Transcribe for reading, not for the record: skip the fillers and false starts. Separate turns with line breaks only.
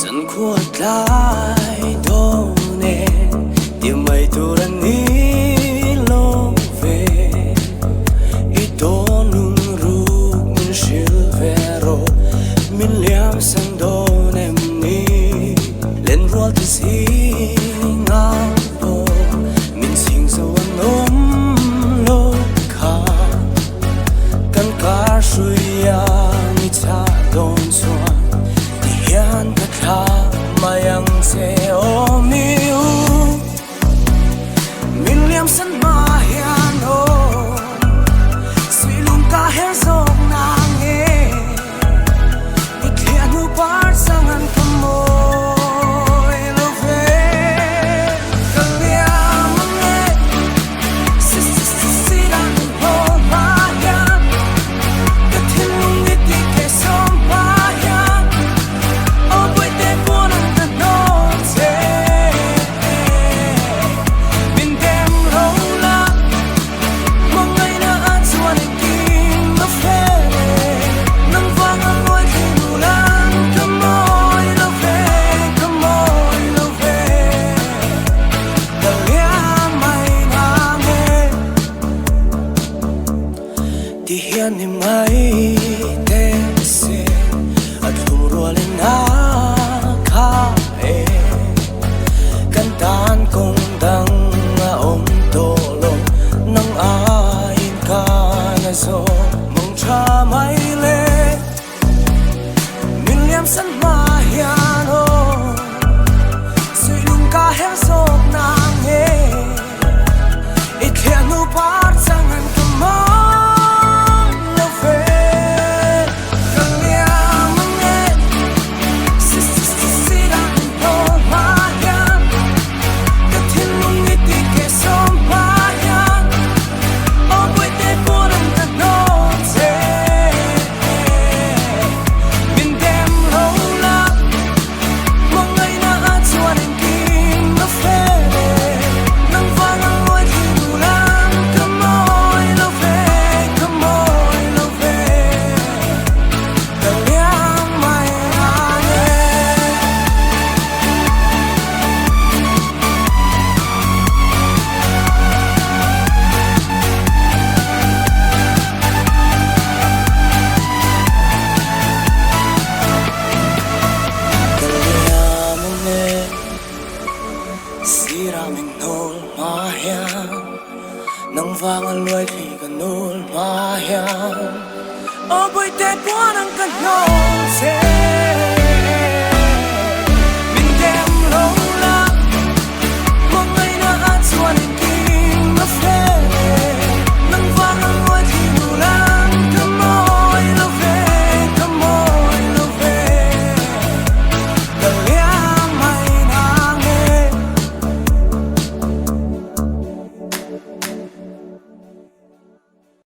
sân khuất lại đâu nè tìm mây tu đan ní lô về ít tố nung ruk min silvero min liam sang do nem ni lên ruột thì si ngang bộ min sing sâu an ôm lô kha căn cả suy yang cha don xuân hian ka tha mayang se o miu min liam san ma hian o sui lung ka her zok na nge i thia nu par sang an kamoi lo ve ka liam nge si dan ho ma hian ka thin lung ni ti ke som pa hian ti hian ni mai te se at hum ro le na kha e kan tan kong dang a om to lo nang a in ka na so mong cha mai le min liam san ma hian o sui lung ka her so na nge i thia nu par sang an kamo nang vang an loi thi kan nul ma hian o boi te puan ang kan no se